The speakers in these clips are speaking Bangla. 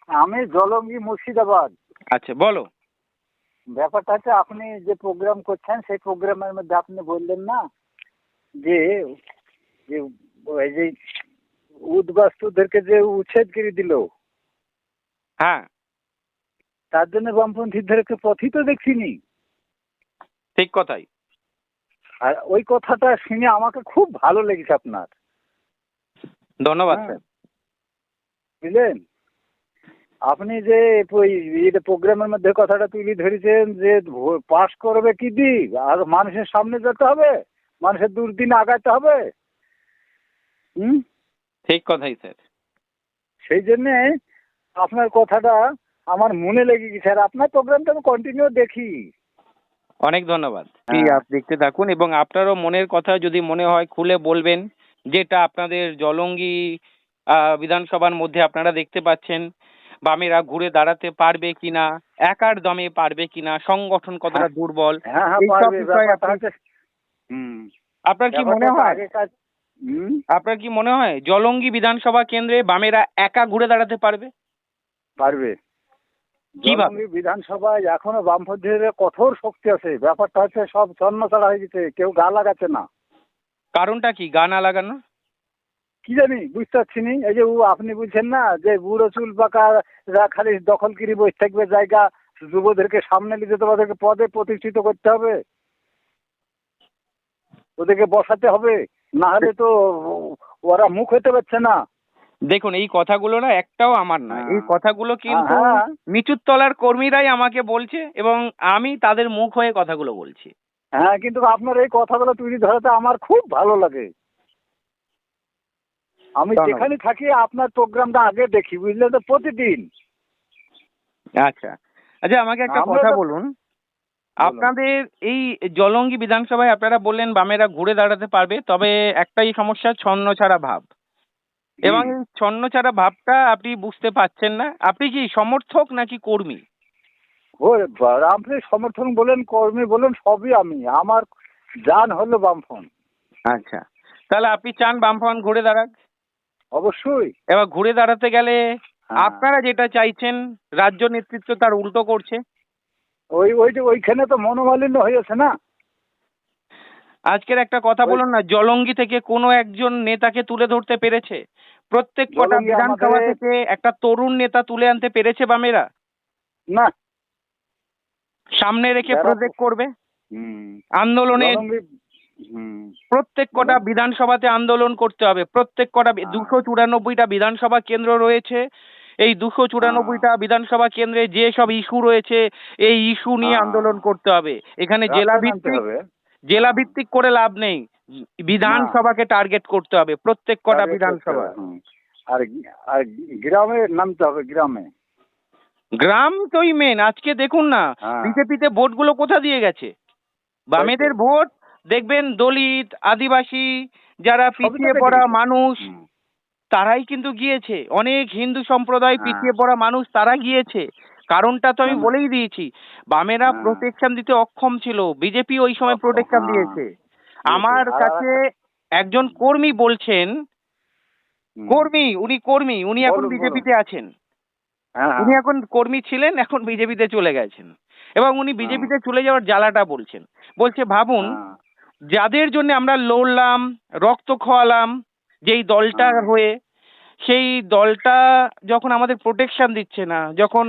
আমি জলঙ্গি মুর্শিদাবাদ। আচ্ছা, বলো। ব্যাপারটা হচ্ছে আপনি যে প্রোগ্রাম করছেন সেই প্রোগ্রামের মধ্যে আপনি বললেন না যে যে ওই যে উদ্বাস্তুদেরকে যে উচ্ছেদ করে দিল, হ্যাঁ, তার জন্য বামপন্থীদেরকে পথই তো দেখিনি। ঠিক কথাই। আর ওই কথাটা শুনে আমাকে খুব ভালো লেগেছে আপনার। ধন্যবাদ হ্যাঁ, স্যার। বুঝলেন? আপনি যে ওই প্রোগ্রামের মধ্যে কথাটা তুলে ধরেছেন যে পাস করবে কি দিক, আর মানুষের সামনে যেতে হবে, মানুষের দুর্দিনে আগাতে হবে। হুম, ঠিক কথাই স্যার। সেই জন্যে আপনার কথাটা আমার মনে লেগে গেছে। আর আপনার প্রোগ্রামটা আমি কন্টিনিউ দেখি। অনেক ধন্যবাদ। হ্যাঁ, আপনি দেখতে থাকুন এবং আপনারও মনের কথা যদি মনে হয় খুলে বলবেন, যেটা আপনাদের জলঙ্গি বিধানসভার মধ্যে আপনারা দেখতে পাচ্ছেন বামেরা ঘুরে দাঁড়াতে পারবে কিনা, একার দমে পারবে কিনা, সংগঠন কতটা হ্যাঁ, দুর্বল, হ্যাঁ, হ্যাঁ, এইসব পারবে। বিষয়ে ব্যাপারটা আপনি, হচ্ছে হুম, আপনার কি ব্যাপারটা মনে হচ্ছে হয়, আগেকার। হুম, আপনার কি মনে হয় জলঙ্গি বিধানসভা কেন্দ্রে বামেরা একা ঘুরে দাঁড়াতে পারবে? পারবে। কিভাবে? জলঙ্গি বিধানসভায় এখনো বামপন্থীদের কঠোর শক্তি আছে। ব্যাপারটা হচ্ছে সব ছন্নছাড়া হয়ে গেছে, কেউ গা লাগাচ্ছে না। কারণটা কি গা না লাগানো? কি জানি বুঝতে পারছি নি। এই যে আপনি বলছেন না যে বুড়ো চুল পাকারা খালি দখলগিরি বসে থাকবে জায়গা, যুবদেরকে সামনে নিয়ে যেতে, ওদেরকে পদে প্রতিষ্ঠিত করতে হবে, ওদেরকে বসাতে হবে, না হলে তো ওরা মুখ হতে পারছে না। দেখুন, এই কথাগুলো না একটাও আমার না, এই হ্যাঁ, কথাগুলো হ্যাঁ, কিন্তু হ্যাঁ, মিচুর তলার কর্মীরাই আমাকে বলছে এবং আমি তাদের মুখ হয়ে কথাগুলো বলছি। হ্যাঁ, কিন্তু আপনার এই কথাগুলো তুলে ধরাতে আমার খুব ভালো লাগে। আমি ধন্যবাদ। যেখানে থাকি আপনার প্রোগ্রামটা আগে দেখি, বুঝলে তো, প্রতিদিন। আচ্ছা, আচ্ছা, আমাকে একটা আমরা কথা তো বলুন। বলুন। আপনাদের এই জলঙ্গি বিধানসভায় আপনারা বললেন বামেরা ঘুরে দাঁড়াতে পারবে, তবে একটাই সমস্যা, ছন্নছাড়া ভাব। এবং হুম, এই ছন্নছাড়া ভাবটা আপনি বুঝতে পাচ্ছেন না। আপনি কি সমর্থক নাকি কর্মী? ও আপনি সমর্থন বলেন, কর্মী বলেন, সবই আমি। আমার জান হলো বামফ্রন্ট। আচ্ছা, তাহলে আপনি চান বামফ্রন্ট ঘুরে দাঁড়াক। অবশ্যই। এবার ঘুরে দাঁড়াতে গেলে হ্যাঁ, আপনারা যেটা চাইছেন রাজ্য নেতৃত্ব তার উল্টো করছে। ওই ওই যে ওইখানে তো মনোমালিন্য হয়েছে না। আজকের একটা কথা ওই বলুন না, জলঙ্গি থেকে কোনো একজন নেতাকে তুলে ধরতে পেরেছে? প্রত্যেক কটা জলঙ্গি বিধানসভা আমাদের থেকে একটা তরুণ নেতা তুলে আনতে পেরেছে বামেরা? না। সামনে রেখে যারা প্রজেক্ট করবে হুম, আন্দোলনের, জলঙ্গি হুম, প্রত্যেক কটা বলেন। বিধানসভাতে আন্দোলন করতে হবে। প্রত্যেক কটা হ্যাঁ, 294টা বিধানসভা কেন্দ্র রয়েছে। এই হ্যাঁ, 294টা বিধানসভা কেন্দ্রে যে সব ইস্যু রয়েছে, এই ইস্যু নিয়ে হ্যাঁ, আন্দোলন করতে হবে। এখানে জেলা রাস্তায় নামতে ভিত্তিক, হবে। জেলা হ্যাঁ, ভিত্তিক করে লাভ নেই। না, বিধানসভাকে টার্গেট করতে হবে, প্রত্যেক কটা টার্গেট করতে বিধানসভা। হবে। হুম। আর আর গ্রামে নামতে হবে, গ্রামে। গ্রাম তোই মেন। আজকে দেখুন না, হ্যাঁ, বিজেপিতে ভোটগুলো কোথা দিয়ে গেছে? তাই তো। বামেদের ভোট দেখবেন দলিত, আদিবাসী, যারা সবই তো পিছিয়ে কেটে পড়া গেছে। মানুষ, হুম, তারাই কিন্তু গিয়েছে। অনেক হিন্দু সম্প্রদায়, হ্যাঁ, পিছিয়ে পড়া মানুষ, তারা গিয়েছে। কারণটা তো আমি না, বলেই দিয়েছি, বামেরা হ্যাঁ, প্রোটেকশন দিতে অক্ষম ছিল, বিজেপি ওই সময় অক্ষম, প্রোটেকশন হ্যাঁ, দিয়েছে। দিয়েছে। আমার আর কাছে একটা একজন কর্মী বলছেন, হুম, কর্মী, উনি এখন বলুন, বলুন। বিজেপিতে আছেন। হ্যাঁ, উনি হ্যাঁ, এখন কর্মী ছিলেন, এখন বিজেপিতে চলে গেছেন এবং উনি হুম, বিজেপিতে চলে যাওয়ার জ্বালাটা বলছেন। বলছে, ভাবুন, হ্যাঁ, যাদের জন্য আমরা লড়লাম, রক্ত খোয়ালাম, যেই দলটা হ্যাঁ, হয়ে, সেই দলটা যখন আমাদের প্রোটেকশন দিচ্ছে না, যখন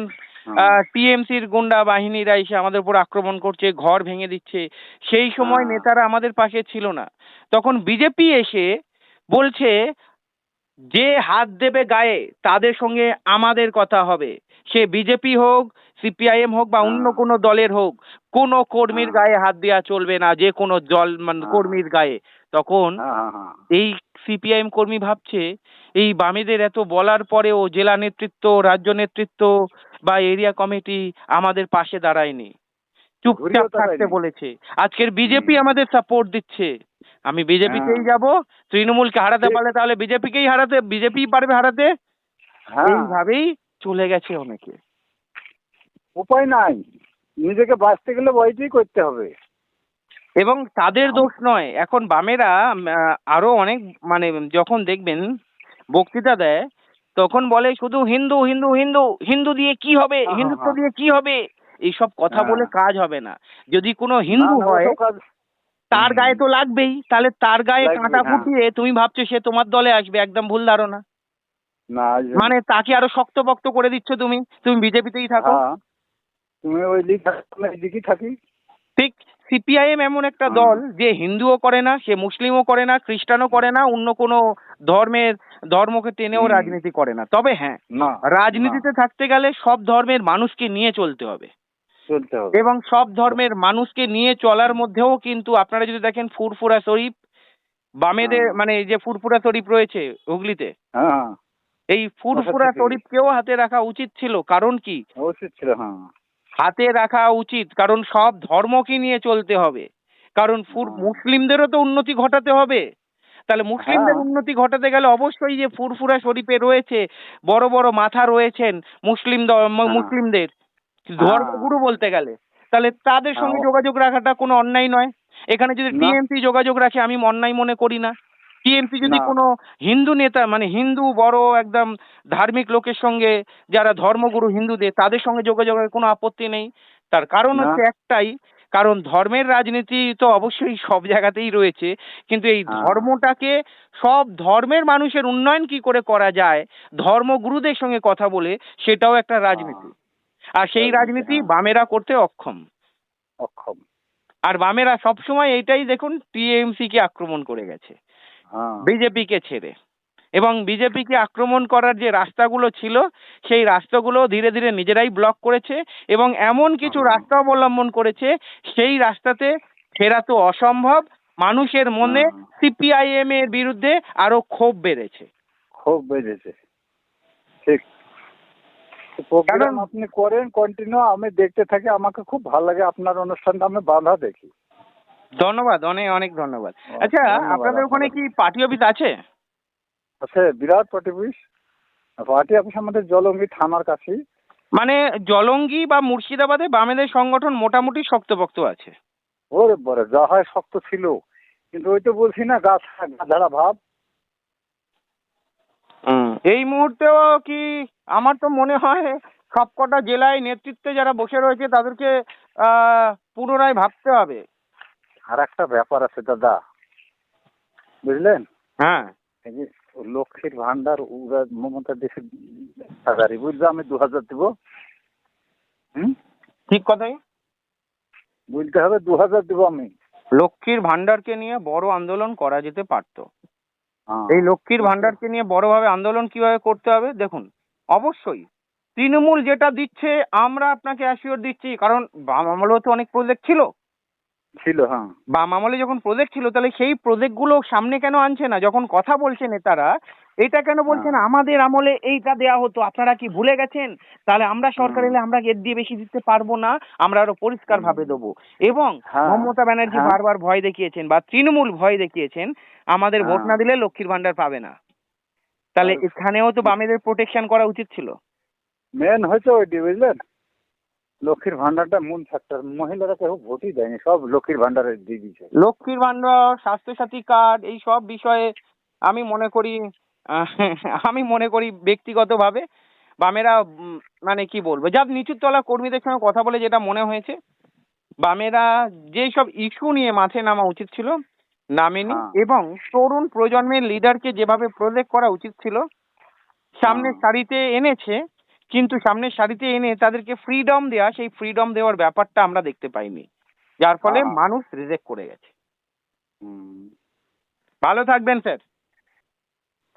হুম, টিএমসির গুন্ডা বাহিনীরা এসে আমাদের উপর আক্রমণ করছে, ঘর ভেঙে দিচ্ছে, সেই সময় হ্যাঁ, নেতারা আমাদের পাশে ছিল না। তখন বিজেপি এসে বলছে, যে হাত দেবে গায়ে তাদের সঙ্গে আমাদের কথা হবে। সে বিজেপি হোক, সিপিআইএম হোক বা অন্য হ্যাঁ, কোনো দলের হোক, কোনো কর্মীর হ্যাঁ, গায়ে হাত দেওয়া চলবে না, যে কোনো দল মানে হ্যাঁ, কর্মীর গায়ে। তখন হ্যাঁ, হ্যাঁ, হ্যাঁ, এই সিপিআইএম কর্মী ভাবছে, এই বামেদের এত বলার পরেও জেলা নেতৃত্ব, রাজ্য নেতৃত্ব বা এরিয়া কমিটি আমাদের পাশে দাঁড়ায়নি, চুপচাপ ঘুরিয়েও থাকতে তাকায়নি। বলেছে। আজকের হুম, বিজেপি আমাদের সাপোর্ট দিচ্ছে, আমি হ্যাঁ, বিজেপিতেই যাব। তৃণমূলকে হারাতে ঠিক। পারলে তাহলে বিজেপিকেই হারাতে, বিজেপিই পারবে হারাতে। হ্যাঁ, এইভাবেই চলে গেছে অনেকে। উপায় নাই। নিজেকে বাঁচতে গেলে ওইটাই করতে হবে। এবং তাদের আম দোষ নয়, এখন বামেরা আরো অনেক, মানে যখন দেখবেন বক্তৃতা দেয়, তখন বলে শুধু হিন্দু হিন্দু হিন্দু, হিন্দু দিয়ে কি হবে, হ্যাঁ, হিন্দুত্ব হ্যাঁ, দিয়ে কি হবে, এইসব কথা হ্যাঁ। বলে কাজ হবে না। যদি কোনো না হিন্দু না হয় ওসব কাজ। তার হুম। গায়ে তো লাগবেই, তাহলে তার গায়ে লাগবে, কাঁটা হ্যাঁ। ফুটিয়ে তুমি ভাবছো সে তোমার দলে আসবে, একদম ভুল ধারণা। না আসবে না। মানে তাকে আরো শক্তপোক্ত করে দিচ্ছ তুমি, তুমি বিজেপিতেই থাকো। হ্যাঁ, তুমি ওই দিক আমি এইদিকেই থাকি। ঠিক, সিপিআইএম এমন একটা হ্যাঁ, দল যে হিন্দুও করে না, সে মুসলিমও করে না, খ্রিস্টানও করে না, অন্য কোনো ধর্মকে টেনেও হুম। রাজনীতি করে না। তবে হ্যাঁ, না, না, রাজনীতিতে থাকতে গেলে সব ধর্মের মানুষকে নিয়ে চলতে হবে, চলতে হবে। এবং সব ধর্মের মানুষকে নিয়ে চলার মধ্যেও কিন্তু আপনারা যদি দেখেন ফুরফুরা শরীফ, বামেদের হ্যাঁ, মানে এই যে ফুরফুরা শরীফ রয়েছে হুগলিতে, হ্যাঁ, এই আচ্ছা ফুরফুরা ঠিকই। শরীফকেও হাতে রাখা উচিত ছিল। কারণ কি, উচিত ছিল, হ্যাঁ। হাতে রাখা উচিত, কারণ সব ধর্মকে নিয়ে চলতে হবে। কারণ হ্যাঁ, মুসলিমদেরও তো উন্নতি ঘটাতে হবে। তাহলে হ্যাঁ, মুসলিমদের উন্নতি ঘটাতে গেলে অবশ্যই যে ফুরফুরা শরীফে রয়েছে বড় বড় মাথা রয়েছেন হ্যাঁ, মুসলিমদের হ্যাঁ, ধর্মগুরু বলতে গেলে, তাহলে তাদের হ্যাঁ, সঙ্গে যোগাযোগ রাখাটা কোনো অন্যায় নয়। এখানে যদি না, টিএমসি যোগাযোগ রাখে আমি অন্যায় মনে করি না। টিএমসি যদি না, কোনো হিন্দু নেতা মানে হিন্দু বড় একদম ধার্মিক লোকের সঙ্গে, যারা ধর্মগুরু হিন্দুদের, তাদের সঙ্গে যোগাযোগের কোনো আপত্তি নেই। তার কারণ না, হচ্ছে একটাই, কারণ ধর্মের রাজনীতি তো অবশ্যই সব জায়গাতেই রয়েছে, কিন্তু এই হ্যাঁ, ধর্মটাকে সব ধর্মের মানুষের উন্নয়ন কি করে করা যায় ধর্মগুরুদের সঙ্গে কথা বলে, সেটাও একটা হ্যাঁ, রাজনীতি। আর সেই রাজনীতি, রাজনীতি হ্যাঁ, বামেরা করতে অক্ষম। অক্ষম। আর বামেরা সবসময় এইটাই দেখুন টিএমসি কে আক্রমণ করে গেছে হ্যাঁ, বিজেপিকে ছেড়ে, এবং বিজেপিকে আক্রমণ করার যে রাস্তাগুলো ছিল সেই রাস্তাগুলো ধীরে ধীরে নিজেরাই ব্লক করেছে, এবং এমন কিছু হ্যাঁ, রাস্তা অবলম্বন করেছে সেই রাস্তাতে ফেরা তো অসম্ভব। মানুষের মনে হ্যাঁ, সিপিআইএম এর বিরুদ্ধে আরো ক্ষোভ বেড়েছে। খুব বেড়েছে। ঠিক। কারণ প্রোগ্রাম আপনি করেন কন্টিনিউ, আমি দেখতে থাকি, আমাকে খুব ভালো লাগে আপনার অনুষ্ঠানটা, আমি বাঁধা দেখি। ধন্যবাদ, অনেক অনেক ধন্যবাদ। আচ্ছা, ধন্যবাদ আপনাদের ওখানে আপনাকে। কি পার্টি অফিস আছে? আছে, বিরাট পার্টি অফিস। পার্টি অফিস আমাদের জলঙ্গি থানার কাছেই। মানে জলঙ্গি বা মুর্শিদাবাদে বামেদের সংগঠন মোটামুটি শক্তপোক্ত আছে। ওরে বরে যা হয় শক্ত ছিল, কিন্তু ওই তো বলছি না গাধারা ভাব। এই মুহূর্তেও কি, আমার তো মনে হয় সবকটা জেলায় নেতৃত্বে যারা বসে রয়েছে তাদেরকে পুনরায় ভাবতে হবে। আর একটা ব্যাপার আছে দাদা, বুঝলেন? হ্যাঁ, এই যে লক্ষ্মীর ভান্ডার ওরা মমতা দেশে হাজারি বুঝলে, আমি 2000 দিব। হুম, ঠিক কথাই। বুঝতে হবে 2000 দিব আমি। লক্ষ্মীর ভান্ডারকে নিয়ে বড় আন্দোলন করা যেতে পারতো। হ্যাঁ, এই লক্ষ্মীর বুঝতে। ভান্ডারকে নিয়ে বড়ভাবে আন্দোলন কিভাবে করতে হবে দেখুন, অবশ্যই তৃণমূল যেটা দিচ্ছে আমরা আপনাকে অ্যাসিওর দিচ্ছি, কারণ বাম আমলেও তো অনেক প্রজেক্ট ছিল। ছিল, হ্যাঁ। বাম আমলে যখন প্রজেক্ট ছিল তাহলে সেই প্রজেক্টগুলো সামনে কেন আনছে না? যখন কথা বলছে নেতারা, এটা কেন বলছে হ্যাঁ, না আমাদের আমলে এইটা দেয়া হতো, আপনারা কি ভুলে গেছেন? তাহলে আমরা সরকার হুম, এলে আমরা এর দিয়ে বেশি দিতে পারবো না, আমরা আরো পরিষ্কার হুম, ভাবে দেবো। এবং হ্যাঁ, মমতা ব্যানার্জি হ্যাঁ, বারবার ভয় দেখিয়েছেন বা তৃণমূল ভয় দেখিয়েছেন আমাদের ভোট হ্যাঁ। না দিলে লক্ষ্মীর ভান্ডার পাবে না। তাহলে আর এখানেও তো বামেদের প্রোটেকশন করা উচিত ছিল। মেন হয়েছে ওইটি, বুঝলেন? লক্ষ্মীর ভান্ডারটা মূল ফ্যাক্টর, মহিলারা কেউ ভোটই দেয়নি, সব লক্ষ্মীর ভান্ডারে দিয়ে দিয়েছে। লক্ষ্মীর ভান্ডার, স্বাস্থ্যসাথী কার্ড, এই সব বিষয়ে আমি মনে করি আহ, আমি মনে করি ব্যক্তিগতভাবে বামেরা মানে কি বলবো, যা নিচুর তলা কর্মীদের সঙ্গে কথা বলে যেটা মনে হয়েছে, বামেরা যেই সব ইস্যু নিয়ে মাঠে নামা উচিত ছিল নামেনি, হ্যাঁ, এবং তরুণ প্রজন্মের লিডারকে যেভাবে প্রজেক্ট করা উচিত ছিল হ্যাঁ, সামনের সারিতে এনেছে, কিন্তু সামনের সারিতে এনে তাদেরকে ফ্রিডম দেওয়া, সেই ফ্রিডম দেওয়ার ব্যাপারটা আমরা দেখতে পাইনি, যার ফলে হ্যাঁ, মানুষ রিজেক্ট করে গেছে। হুম, ভালো থাকবেন স্যার।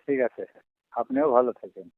ঠিক আছে। আপনিও ভালো থাকেন।